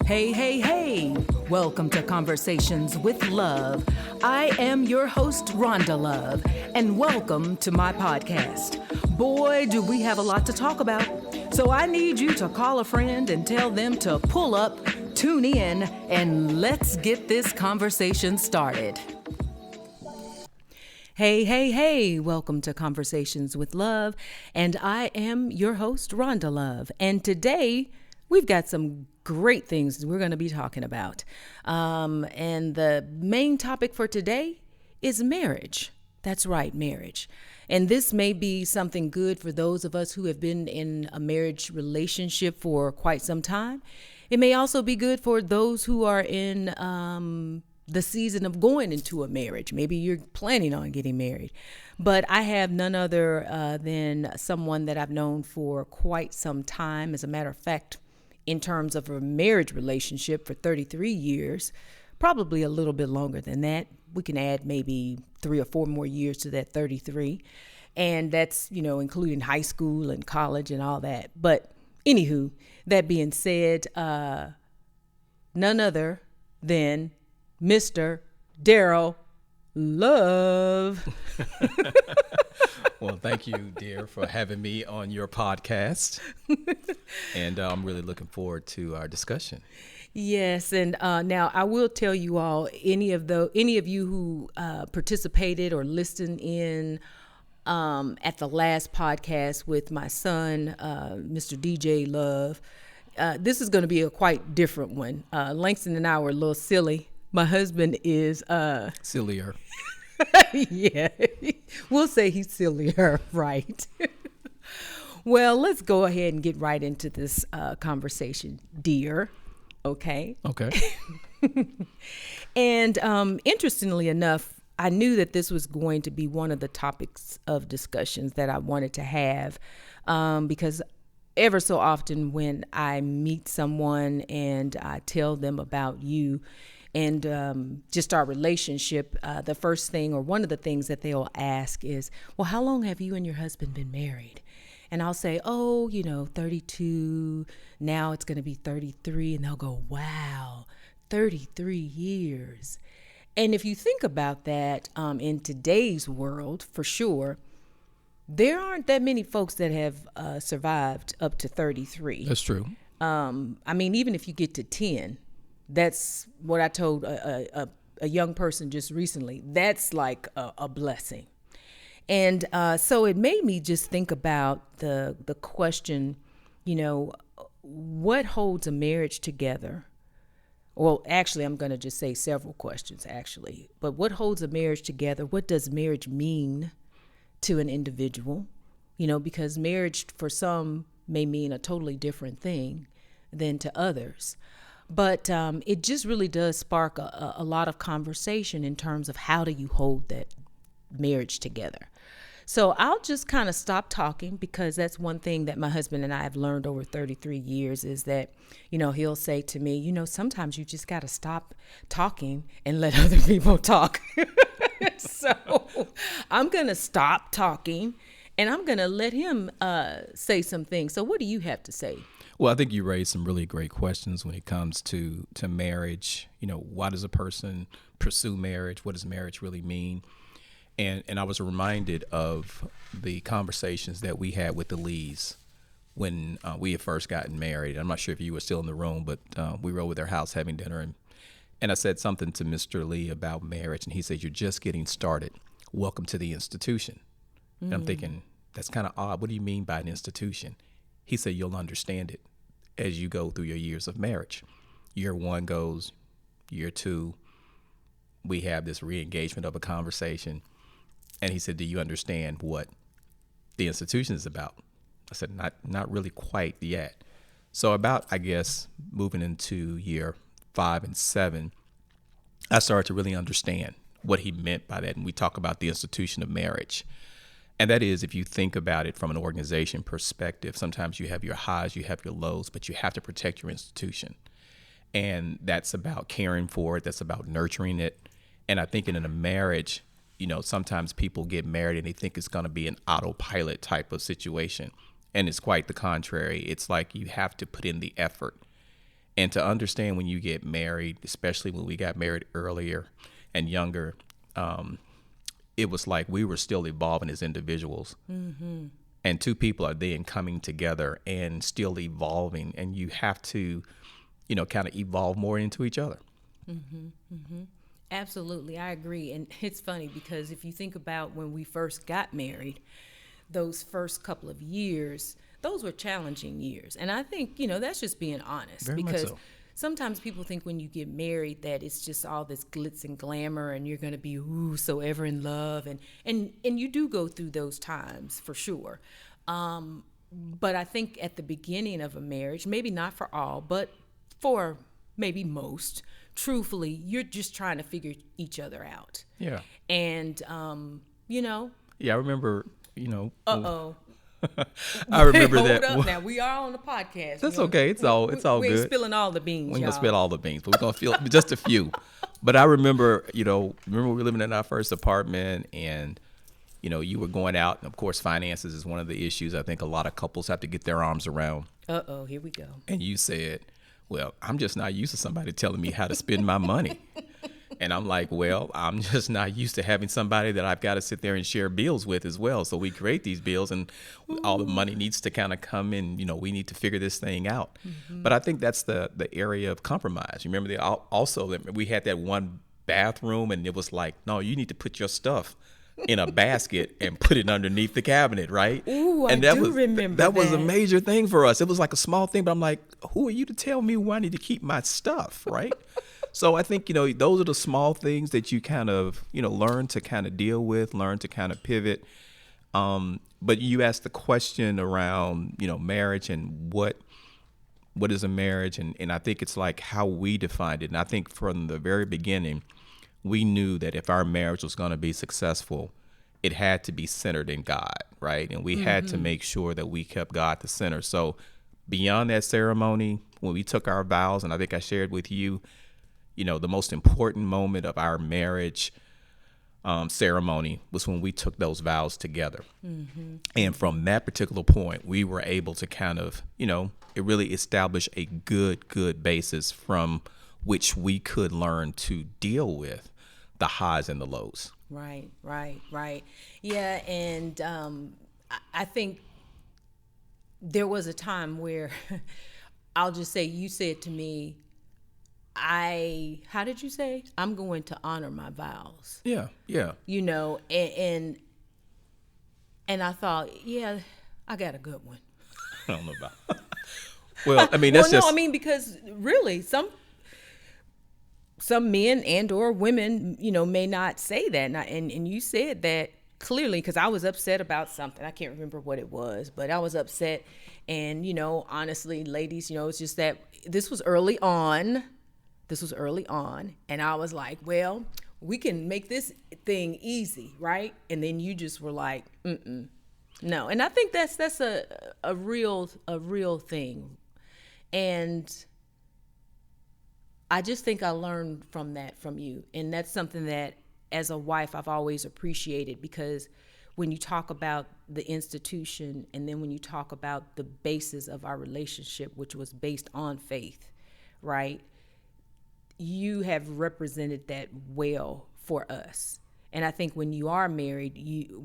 Hey, hey, hey! Welcome to Conversations with Love. I am your host, Daryl Love, and welcome to my podcast. Boy, do we have a lot to talk about. So I need you to call a friend and tell them to pull up, tune in, and let's get this conversation started. Hey, hey, hey, welcome to Conversations with Love, and I am your host, Daryl Love, and today we've got some great things we're going to be talking about, and the main topic for today is marriage. That's right, marriage. And this may be something good for those of us who have been in a marriage relationship for quite some time. It may also be good for those who are in the season of going into a marriage. Maybe you're planning on getting married. But I have none other than someone that I've known for quite some time. As a matter of fact, in terms of a marriage relationship for 33 years, probably a little bit longer than that. We can add maybe 3 or 4 more years to that 33. And that's, including high school and college and all that. But anywho, that being said, none other than Mr. Daryl Love. Well, thank you, dear, for having me on your podcast. And I'm really looking forward to our discussion. Yes, and now I will tell you all, any of you who participated or listened in at the last podcast with my son, Mr. DJ Love, this is going to be a quite different one. Langston and I were a little silly. My husband is Sillier. Yeah, we'll say he's sillier, right? Well, let's go ahead and get right into this conversation, dear. Okay. And interestingly enough, I knew that this was going to be one of the topics of discussions that I wanted to have, because ever so often when I meet someone and I tell them about you and just our relationship, the first thing or one of the things that they'll ask is, well, how long have you and your husband been married? And I'll say, 32, now it's going to be 33. And they'll go, wow, 33 years. And if you think about that, in today's world, for sure, there aren't that many folks that have survived up to 33. That's true. Even if you get to 10, that's what I told a young person just recently. That's like a blessing. And so it made me just think about the question, what holds a marriage together? Well, actually, I'm going to just say several questions, actually. But what holds a marriage together? What does marriage mean to an individual? Because marriage for some may mean a totally different thing than to others. But it just really does spark a lot of conversation in terms of how do you hold that marriage together. So I'll just kind of stop talking, because that's one thing that my husband and I have learned over 33 years is that, he'll say to me, sometimes you just got to stop talking and let other people talk. So I'm going to stop talking and I'm going to let him say some things. So what do you have to say? Well, I think you raised some really great questions when it comes to marriage. Why does a person pursue marriage? What does marriage really mean? And I was reminded of the conversations that we had with the Lees when we had first gotten married. I'm not sure if you were still in the room, but we were over their house having dinner. And I said something to Mr. Lee about marriage. And he said, "You're just getting started. Welcome to the institution." And I'm thinking, that's kind of odd. What do you mean by an institution? He said, "You'll understand it as you go through your years of marriage. Year 1 goes, year 2, we have this re-engagement of a conversation." And he said, "Do you understand what the institution is about?" I said, not really quite yet. So about, I guess, moving into year 5 and 7, I started to really understand what he meant by that. And we talk about the institution of marriage. And that is, if you think about it from an organization perspective, sometimes you have your highs, you have your lows, but you have to protect your institution. And that's about caring for it. That's about nurturing it. And I think in a marriage, sometimes people get married and they think it's going to be an autopilot type of situation. And it's quite the contrary. It's like you have to put in the effort. And to understand when you get married, especially when we got married earlier and younger, it was like we were still evolving as individuals. Mm-hmm. And two people are then coming together and still evolving. And you have to, kind of evolve more into each other. Mm-hmm. Mm-hmm. Absolutely. I agree. And it's funny because if you think about when we first got married, those first couple of years, those were challenging years. And I think, that's just being honest. Very much because so. sometimes people think when you get married that it's just all this glitz and glamour and you're going to be so ever in love. And you do go through those times for sure. But I think at the beginning of a marriage, maybe not for all, but for maybe most, truthfully, you're just trying to figure each other out. Yeah. And, Yeah, I remember, uh-oh. I remember Hold that. up now. We are on the podcast. That's okay. It's all we good. We ain't spilling all the beans, We ain't y'all. gonna spill all the beans, but we're gonna feel just a few. But I remember, remember we were living in our first apartment, and you were going out, and of course, finances is one of the issues I think a lot of couples have to get their arms around. Uh-oh, here we go. And you said, "Well, I'm just not used to somebody telling me how to spend my money." And I'm like, well, I'm just not used to having somebody that I've got to sit there and share bills with as well. So we create these bills, and all the money needs to kind of come in. We need to figure this thing out. Mm-hmm. But I think that's the area of compromise. You remember also that we had that one bathroom, and it was like, no, you need to put your stuff in a basket and put it underneath the cabinet, right? Ooh, and I do remember that was a major thing for us. It was like a small thing, but I'm like, who are you to tell me where I need to keep my stuff, right? So I think, those are the small things that you kind of, learn to kind of deal with, learn to kind of pivot. But you asked the question around, marriage and what is a marriage? And I think it's like how we defined it. And I think from the very beginning, we knew that if our marriage was going to be successful, it had to be centered in God, right? And we had to make sure that we kept God the center. So beyond that ceremony, when we took our vows, and I think I shared with you, the most important moment of our marriage ceremony was when we took those vows together. Mm-hmm. And from that particular point, we were able to kind of, it really established a good basis from which we could learn to deal with the highs and the lows. Right. Yeah, and I think there was a time where I'll just say, you said to me, how did you say? I'm going to honor my vows. Yeah. And I thought, yeah, I got a good one. I don't know about. Well, I mean, that's because really some men and or women, may not say that. And you said that clearly, because I was upset about something. I can't remember what it was, but I was upset. And, honestly, ladies, it's just that this was early on. And I was like, well, we can make this thing easy, right? And then you just were like, no. And I think that's a real thing. And I just think I learned from you. And that's something that as a wife, I've always appreciated, because when you talk about the institution and then when you talk about the basis of our relationship, which was based on faith, right? You have represented that well for us. And I think when you are married,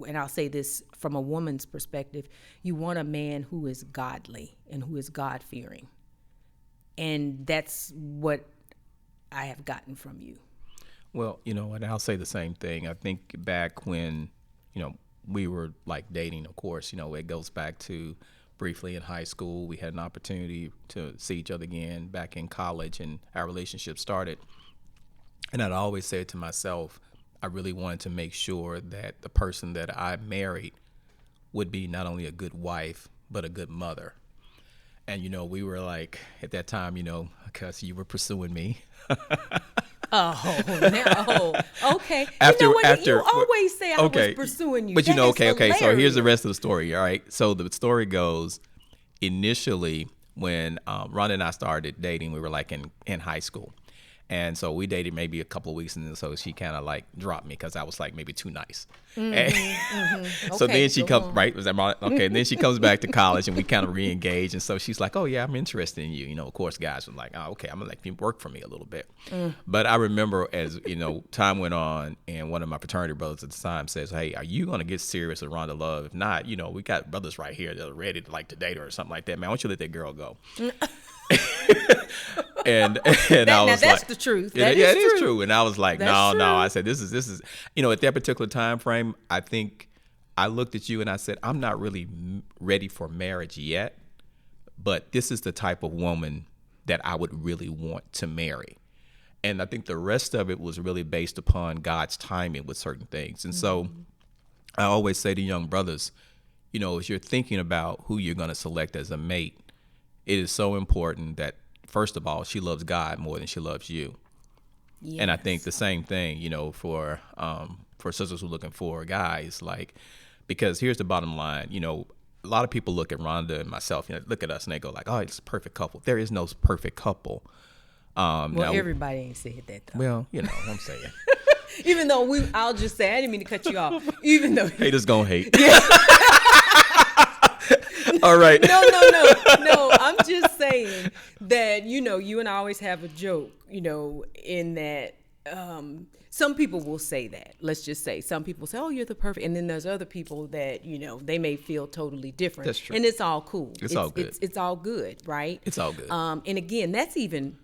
and I'll say this from a woman's perspective, you want a man who is godly and who is God-fearing. And that's what I have gotten from you. Well, and I'll say the same thing. I think back when, we were like dating, of course, it goes back to briefly in high school. We had an opportunity to see each other again back in college, and our relationship started. And I'd always said to myself, I really wanted to make sure that the person that I married would be not only a good wife, but a good mother. And, we were like, at that time, because you were pursuing me. Okay. After you always say I was pursuing you. But okay. So here's the rest of the story. All right. So the story goes, initially when Ron and I started dating, we were like in high school. And so we dated maybe a couple of weeks, and then so she kind of like dropped me because I was like maybe too nice. So Okay, then she go comes on. right. Was that my, okay? And then she comes back to college, and we kind of re-engage. And so she's like, "Oh yeah, I'm interested in you." You know, of course, guys were like, "Oh, okay, I'm gonna let you work for me a little bit." But I remember as time went on, and one of my fraternity brothers at the time says, "Hey, are you gonna get serious with Rhonda Love? If not, we got brothers right here that are ready to date her or something like that. Man, why don't you let that girl go?" and I was that's like, the truth. Yeah, That yeah, is it is true. true. And I was like, That's no, true. I said, this is, at that particular time frame, I think I looked at you and I said, I'm not really ready for marriage yet, but this is the type of woman that I would really want to marry. And I think the rest of it was really based upon God's timing with certain things. And so I always say to young brothers, as you're thinking about who you're going to select as a mate, it is so important that, first of all, she loves God more than she loves you. Yes. And I think the same thing, for sisters who are looking for guys, like, because here's the bottom line, a lot of people look at Rhonda and myself, look at us and they go like, oh, it's a perfect couple. There is no perfect couple. Well, Now, everybody ain't said that though. well, I'm saying. Even though I'll just say, I didn't mean to cut you off. Even though Haters gonna hate. All right. No. I'm just saying that, you and I always have a joke, in that some people will say that. Let's just say some people say, oh, you're the perfect. And then there's other people that, they may feel totally different. That's true. And it's all cool. It's all good. It's all good, right? It's all good. And again, that's even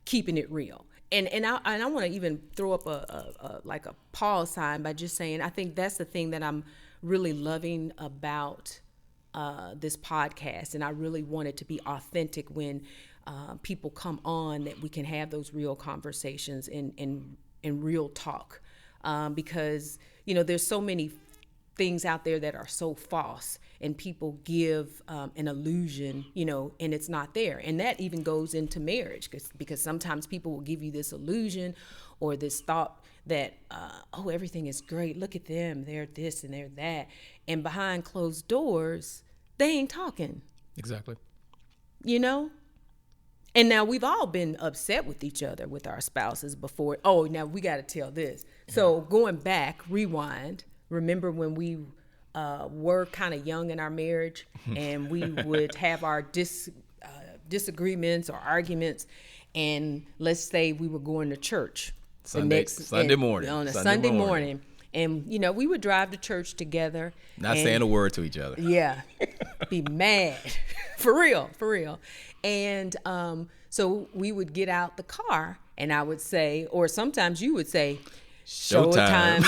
keeping it real. And I want to even throw up a pause sign by just saying, I think that's the thing that I'm really loving about this podcast, and I really want it to be authentic when people come on, that we can have those real conversations and real talk, because there's so many things out there that are so false, and people give an illusion, and it's not there. And that even goes into marriage, because sometimes people will give you this illusion or this thought that, oh, everything is great. Look at them. They're this and they're that. And behind closed doors, they ain't talking. Exactly. And now we've all been upset with each other, with our spouses before. Oh, now we got to tell this. So going back, rewind. Remember when we were kind of young in our marriage, and we would have our disagreements or arguments, and let's say we were going to church Sunday morning on a Sunday morning. And, we would drive to church together. Not saying a word to each other. Yeah. Be mad. For real. And so we would get out the car, and I would say, or sometimes you would say, showtime.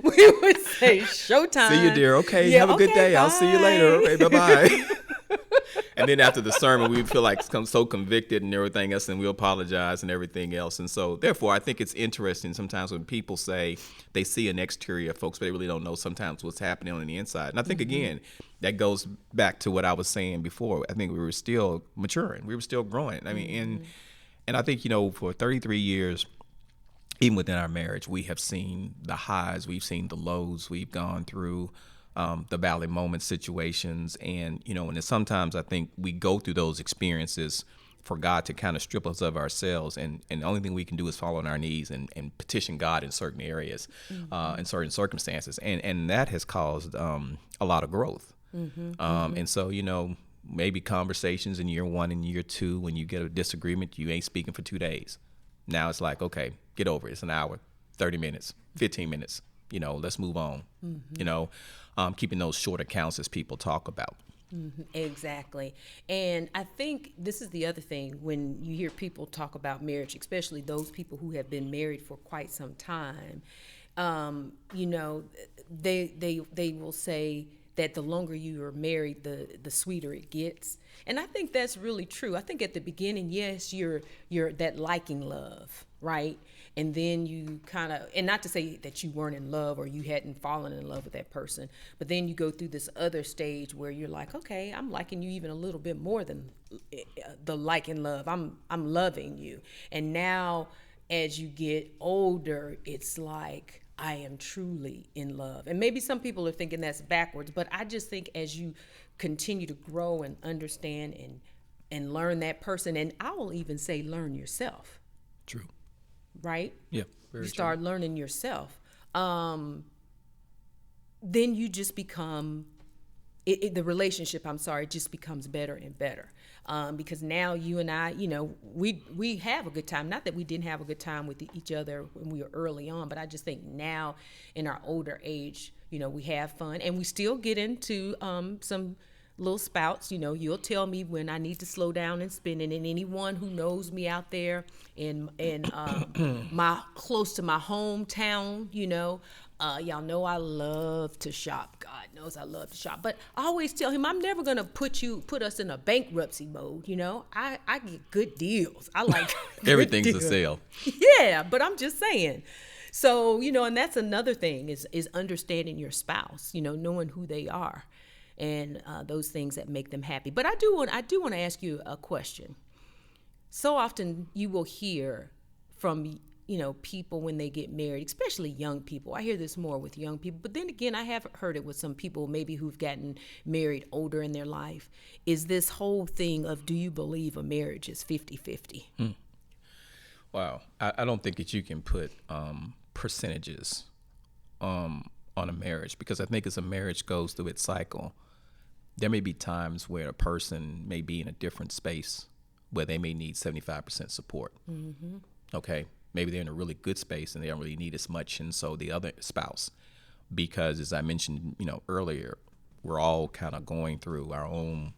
We would say showtime. See you, dear. Okay, have a good day. Bye. I'll see you later. Okay, bye-bye. And then after the sermon, we feel like so convicted and everything else, and we apologize and everything else. And so, therefore, I think it's interesting sometimes when people say they see an exterior of folks, but they really don't know sometimes what's happening on the inside. And I think, again, that goes back to what I was saying before. I think we were still maturing. We were still growing. I mean, and I think, for 33 years, even within our marriage, we have seen the highs, we've seen the lows, we've gone through the valley moment situations. And, and sometimes I think we go through those experiences for God to kind of strip us of ourselves. And the only thing we can do is fall on our knees and petition God in certain areas, in certain circumstances. And that has caused a lot of growth. And so, maybe conversations in year 1 and year 2, when you get a disagreement, you ain't speaking for 2 days. Now it's like, okay, get over it. It's an hour, 30 minutes, 15 minutes. Let's move on. Keeping those short accounts as people talk about. Exactly. And I think this is the other thing when you hear people talk about marriage, especially those people who have been married for quite some time. They will say that the longer you are married, the sweeter it gets. And I think that's really true. I think at the beginning, yes, you're that liking love, right? And then you kind of, and not to say that you weren't in love or you hadn't fallen in love with that person, but then you go through this other stage where you're like, okay, I'm liking you even a little bit more than the liking love. I'm loving you. And now as you get older, it's like, I am truly in love. And maybe some people are thinking that's backwards, but I just think as you continue to grow and understand and and learn that person. And I will even say learn yourself, True. right? Yeah. You Very start true. learning yourself. Then you just become the relationship, I'm sorry, just becomes better and better. Because now you and I, we have a good time. Not that we didn't have a good time with each other when we were early on, but I just think now in our older age, we have fun and we still get into some little spouts. You'll tell me when I need to slow down and spin it. And anyone who knows me out there in my close to my hometown, y'all know I love to shop. God knows I love to shop. But I always tell him I'm never gonna put us in a bankruptcy mode. I get good deals. I like good Everything's a deals. sale. Yeah, but I'm just saying. So, and that's another thing is understanding your spouse, knowing who they are and those things that make them happy. But I do want to ask you a question. So often you will hear from people when they get married, especially young people. I hear this more with young people, but then again I have heard it with some people maybe who've gotten married older in their life, is this whole thing of, do you believe a marriage is 50-50? Wow. I don't think that you can put percentages on a marriage, because I think as a marriage goes through its cycle, there may be times where a person may be in a different space where they may need 75% support. Mm-hmm. Okay. Maybe they're in a really good space and they don't really need as much. And so the other spouse, because as I mentioned, earlier, we're all kind of going through our own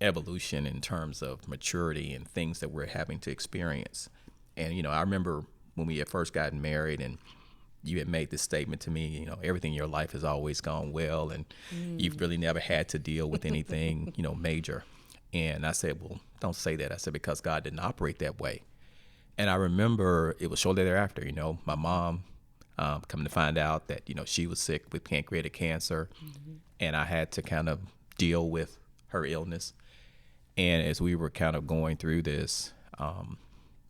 evolution in terms of maturity and things that we're having to experience. And, I remember when we had first gotten married and you had made this statement to me, everything in your life has always gone well and you've really never had to deal with anything, major. And I said, well, don't say that. I said, because God didn't operate that way. And I remember it was shortly thereafter, my mom coming to find out that, she was sick with pancreatic cancer. Mm-hmm. And I had to kind of deal with her illness. And as we were kind of going through this,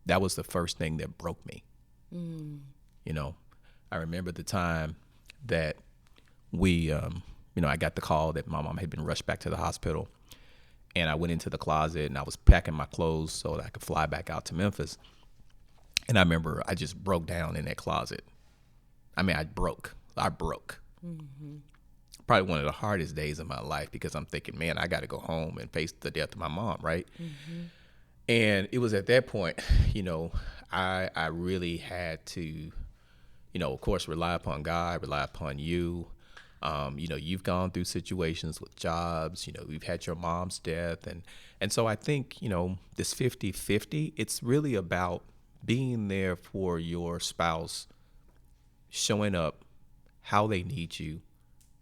that was the first thing that broke me. Mm. I remember the time that we, I got the call that my mom had been rushed back to the hospital. And I went into the closet and I was packing my clothes so that I could fly back out to Memphis. And I remember I just broke down in that closet. I mean, I broke. Mm-hmm. Probably one of the hardest days of my life, because I'm thinking, man, I got to go home and face the death of my mom, right? Mm-hmm. And it was at that point, I really had to, of course, rely upon God, rely upon you. You've gone through situations with jobs, you've had your mom's death. And so I think, this 50-50, it's really about being there for your spouse, showing up how they need you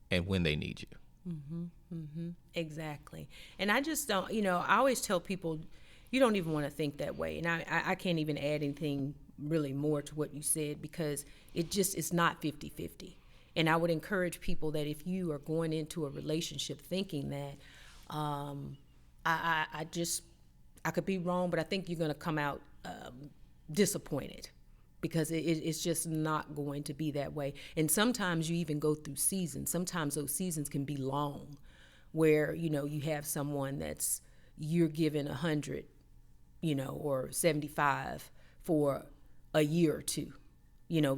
and when they need you. Mm-hmm, mm-hmm. Exactly. And I just don't, I always tell people, you don't even want to think that way. And I can't even add anything really more to what you said, because it's not 50-50. And I would encourage people that if you are going into a relationship thinking that, I could be wrong, but I think you're going to come out disappointed, because it's just not going to be that way. And sometimes you even go through seasons. Sometimes those seasons can be long, where, you have someone that's, you're given 100, or 75 for a year or two,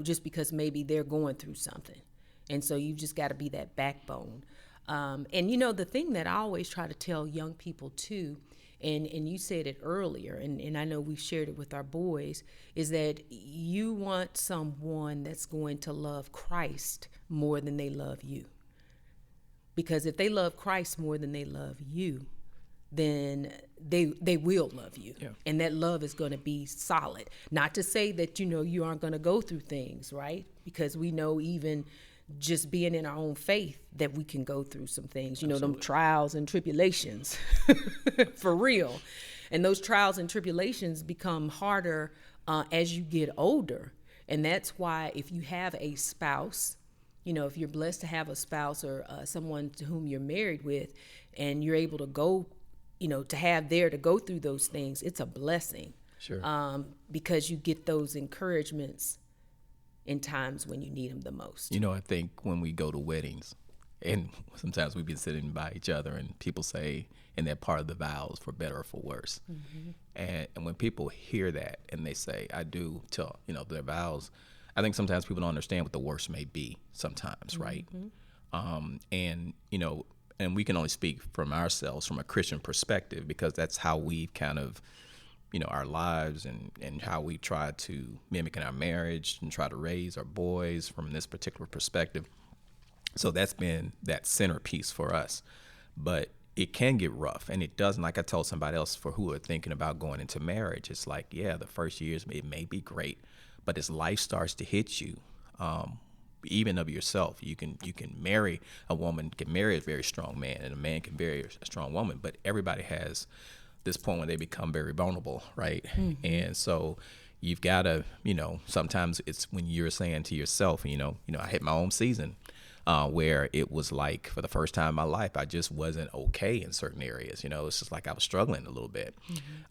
just because maybe they're going through something. And so you've just got to be that backbone. And, the thing that I always try to tell young people too, and you said it earlier, and I know we've shared it with our boys, is that you want someone that's going to love Christ more than they love you. Because if they love Christ more than they love you, then they will love you. Yeah. And that love is going to be solid. Not to say that, you aren't going to go through things, right? Because we know even just being in our own faith that we can go through some things, them trials and tribulations for real. And those trials and tribulations become harder as you get older. And that's why if you have a spouse, if you're blessed to have a spouse or someone to whom you're married with, and you're able to go, to have there to go through those things, it's a blessing. Sure. Because you get those encouragements in times when you need them the most. I think when we go to weddings, And sometimes we've been sitting by each other and people say in that part of the vows, for better or for worse. And when people hear that and they say, I do, to, their vows, I think sometimes people don't understand what the worst may be sometimes, right? And, and we can only speak from ourselves from a Christian perspective because that's how we've kind of, our lives and how we try to mimic in our marriage and try to raise our boys from this particular perspective. So that's been that centerpiece for us. But it can get rough, and it doesn't. Like I told somebody else for who are thinking about going into marriage, it's like, yeah, the first years it may be great, but as life starts to hit you, even of yourself, you can marry a woman, can marry a very strong man, and a man can marry a strong woman. But everybody has this point when they become very vulnerable, right? And so you've got to, sometimes it's when you're saying to yourself, I hit my own season. Where it was like for the first time in my life, I just wasn't okay in certain areas. It's just like I was struggling a little bit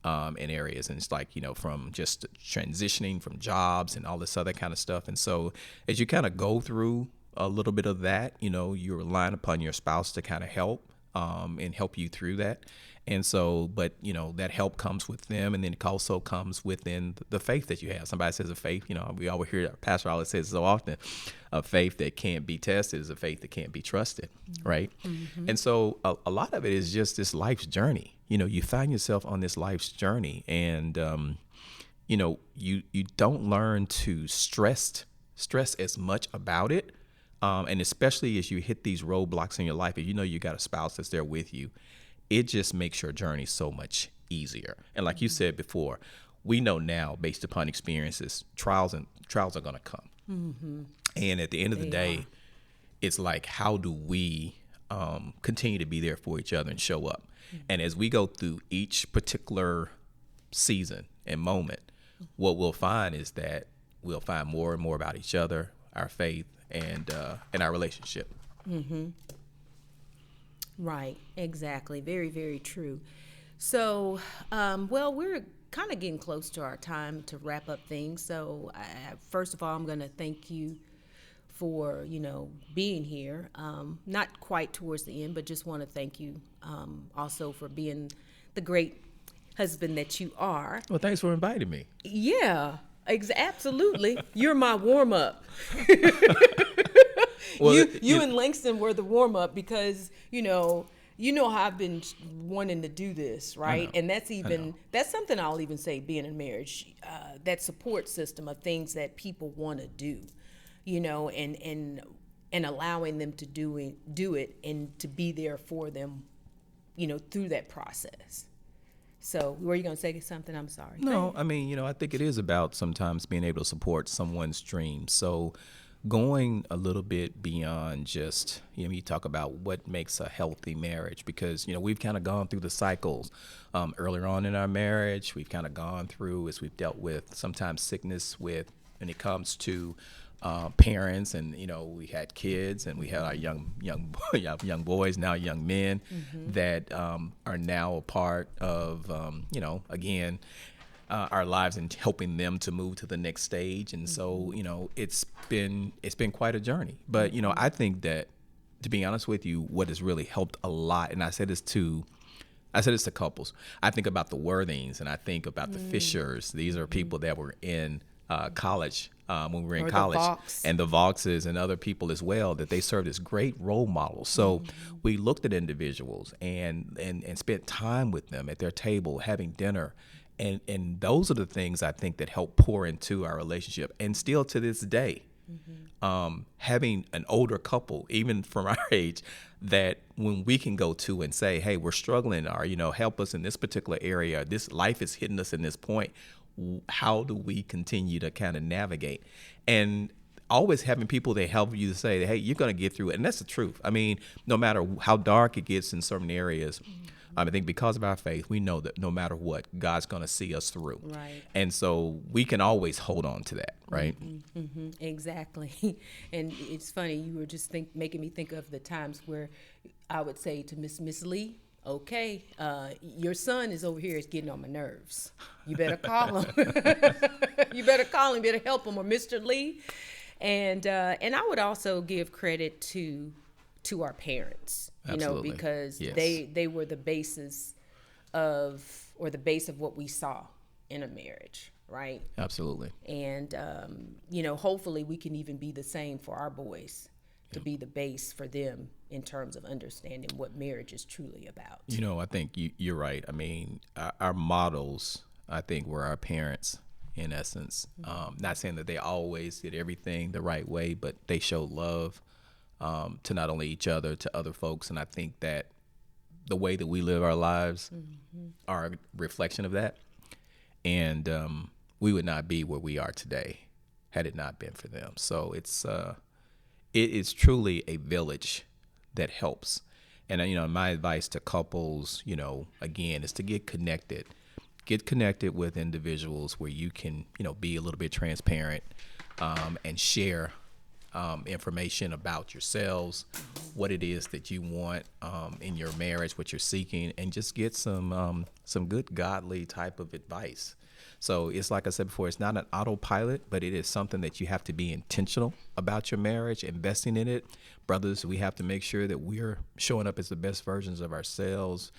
in areas. And it's like, from just transitioning from jobs and all this other kind of stuff. And so as you kind of go through a little bit of that, you're relying upon your spouse to kind of help and help you through that. And so, but, that help comes with them. And then it also comes within the faith that you have. Somebody says a faith, we always hear Pastor always says so often, a faith that can't be tested is a faith that can't be trusted. Right. And so a lot of it is just this life's journey. You find yourself on this life's journey and, you don't learn to stress as much about it. And especially as you hit these roadblocks in your life, if you got a spouse that's there with you, it just makes your journey so much easier. And like you said before, we know now, based upon experiences, trials are going to come. And at the end of the day, it's like, how do we continue to be there for each other and show up? And as we go through each particular season and moment, what we'll find is that we'll find more and more about each other, our faith, and our relationship. Right, exactly. Very, very true. So, we're kind of getting close to our time to wrap up things. So, first of all, I'm going to thank you for, being here. Not quite towards the end, but just want to thank you also for being the great husband that you are. Well, thanks for inviting me. Yeah, absolutely. You're my warm-up. Well, you and Langston were the warm up because you know how I've been wanting to do this, right? And that's something I'll even say being in marriage, that support system of things that people want to do, and allowing them to do it and to be there for them, through that process. So were you going to say something? I'm sorry. No, I mean, I think it is about sometimes being able to support someone's dreams. So going a little bit beyond just, you talk about what makes a healthy marriage, because, we've kind of gone through the cycles earlier on in our marriage. We've kind of gone through as we've dealt with sometimes sickness when it comes to parents, and we had kids, and we had our young boys, now young men that are now a part of again our lives and helping them to move to the next stage. And so it's been quite a journey. But I think that, to be honest with you, what has really helped a lot, and I said this to couples. I think about the Worthings, and I think about the Fishers. These are people that were in college when we were in college, and the Vauxes and other people as well, that they served as great role models. So we looked at individuals and spent time with them at their table, having dinner. And those are the things I think that help pour into our relationship. And still to this day, having an older couple, even from our age, that when we can go to and say, hey, we're struggling, or, help us in this particular area, this life is hitting us in this point, how do we continue to kind of navigate? And always having people that help you to say, hey, you're going to get through it. And that's the truth. I mean, no matter how dark it gets in certain areas, I think because of our faith, we know that no matter what, God's going to see us through. Right. And so we can always hold on to that, right? Exactly. And it's funny, you were just making me think of the times where I would say to Miss Lee, okay, your son is over here, is getting on my nerves. You better call him. You better call him, you better help him, or Mr. Lee. And I would also give credit to to our parents, Absolutely. because Yes. they were the basis of, or the base of what we saw in a marriage, right? Absolutely. And hopefully we can even be the same for our boys, to be the base for them in terms of understanding what marriage is truly about. I think you're right. I mean, our models, I think, were our parents in essence. Not saying that they always did everything the right way, but they showed love to not only each other, to other folks. And I think that the way that we live our lives are a reflection of that. And we would not be where we are today had it not been for them. So it is truly a village that helps. And my advice to couples, again, is to get connected. Get connected with individuals where you can, be a little bit transparent and share information about yourselves, what it is that you want in your marriage, what you're seeking, and just get some good godly type of advice. So it's like I said before, it's not an autopilot, but it is something that you have to be intentional about your marriage, investing in it. Brothers, we have to make sure that we're showing up as the best versions of ourselves,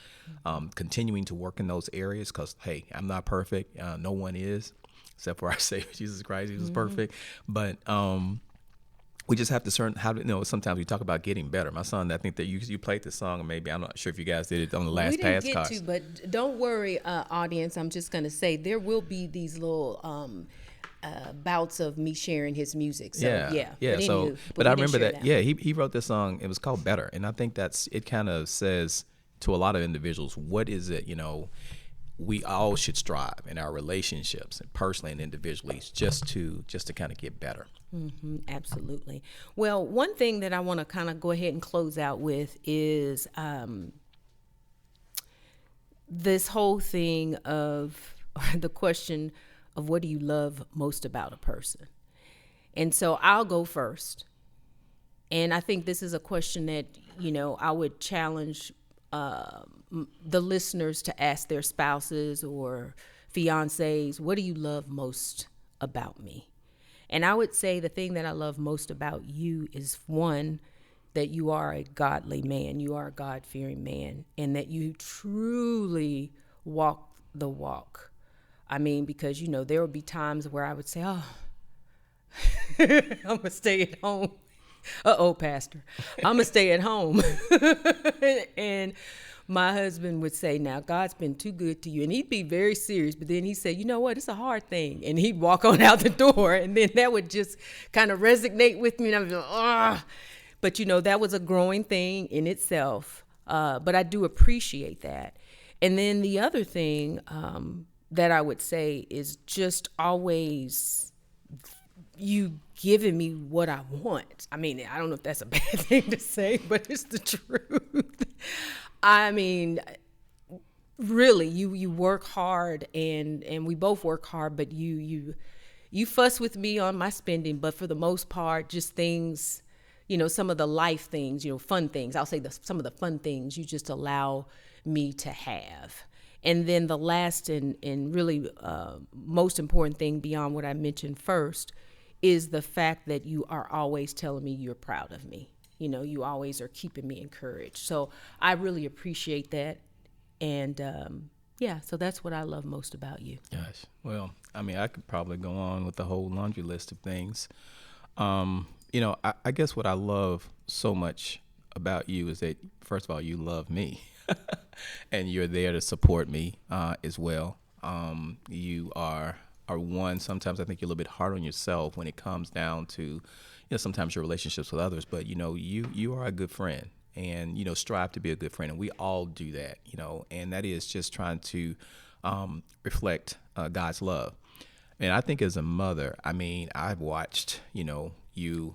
continuing to work in those areas, because, hey, I'm not perfect. No one is, except for our Savior, Jesus Christ. He was perfect. But we just have to sometimes we talk about getting better. My son, I think that you played the song, and maybe, I'm not sure if you guys did it on the last we didn't podcast. get to, but don't worry, audience. I'm just going to say there will be these little bouts of me sharing his music. So, yeah. But I remember that. Yeah, he wrote this song. It was called Better. And I think it kind of says to a lot of individuals, what is it, we all should strive in our relationships, and personally and individually, just to kind of get better. Mm-hmm, absolutely. Well, one thing that I want to kind of go ahead and close out with is this whole thing of the question of what do you love most about a person? And so I'll go first. And I think this is a question that, I would challenge the listeners to ask their spouses or fiancés, what do you love most about me? And I would say the thing that I love most about you is, one, that you are a godly man. You are a God-fearing man, and that you truly walk the walk. I mean, because, there would be times where I would say, oh, I'm going to stay at home. Pastor, I'm going to stay at home. And my husband would say, now, God's been too good to you. And he'd be very serious. But then he'd say, you know what? It's a hard thing. And he'd walk on out the door. And then that would just kind of resonate with me. And I was like, ah. But, that was a growing thing in itself. But I do appreciate that. And then the other thing that I would say is just always you giving me what I want. I mean, I don't know if that's a bad thing to say, but it's the truth. I mean, really, you work hard, and we both work hard, but you fuss with me on my spending, but for the most part, just things, some of the life things, fun things. I'll say some of the fun things you just allow me to have. And then the last and really most important thing beyond what I mentioned first is the fact that you are always telling me you're proud of me. You always are keeping me encouraged. So I really appreciate that. And so that's what I love most about you. Gosh, well, I mean, I could probably go on with the whole laundry list of things. I guess what I love so much about you is that, first of all, you love me and you're there to support me as well. You are one, sometimes I think you're a little bit hard on yourself when it comes down to, sometimes your relationships with others, but, you are a good friend, and, strive to be a good friend. And we all do that, and that is just trying to reflect God's love. And I think as a mother, I mean, I've watched, you're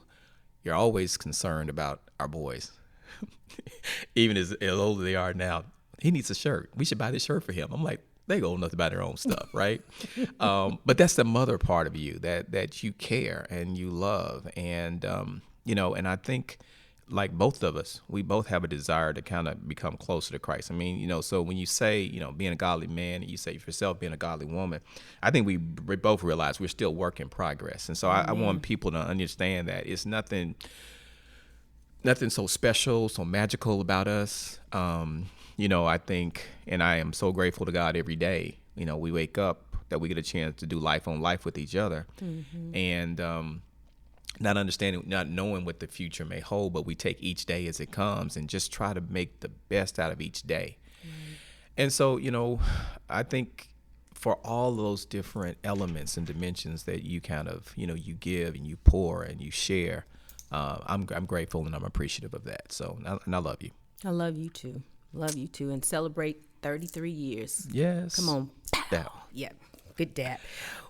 always concerned about our boys, even as older they are now. He needs a shirt. We should buy this shirt for him. I'm like, they old enough to buy their own stuff, right? But that's the mother part of you that you care and you love. And, and I think like both of us, we both have a desire to kind of become closer to Christ. I mean, so when you say, being a godly man, and you say for yourself being a godly woman, I think we both realize we're still work in progress. And so I want people to understand that it's nothing nothing so special, so magical about us. I think, and I am so grateful to God every day. We wake up that we get a chance to do life on life with each other, and not understanding, not knowing what the future may hold, but we take each day as it comes and just try to make the best out of each day. And so, I think for all those different elements and dimensions that you kind of, you give and you pour and you share, I'm grateful and I'm appreciative of that. So, and I love you. I love you too. Love you too. And celebrate 33 years. Yes. Come on. That. Yeah. Good dad.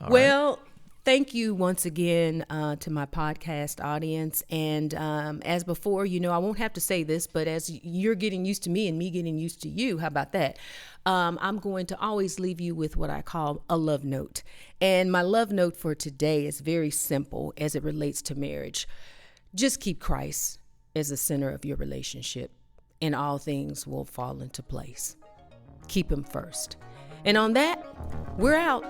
All Well, thank you once again to my podcast audience. And as before, I won't have to say this, but as you're getting used to me and me getting used to you, how about that? I'm going to always leave you with what I call a love note. And my love note for today is very simple as it relates to marriage. Just keep Christ as the center of your relationship, and all things will fall into place. Keep him first. And on that, we're out.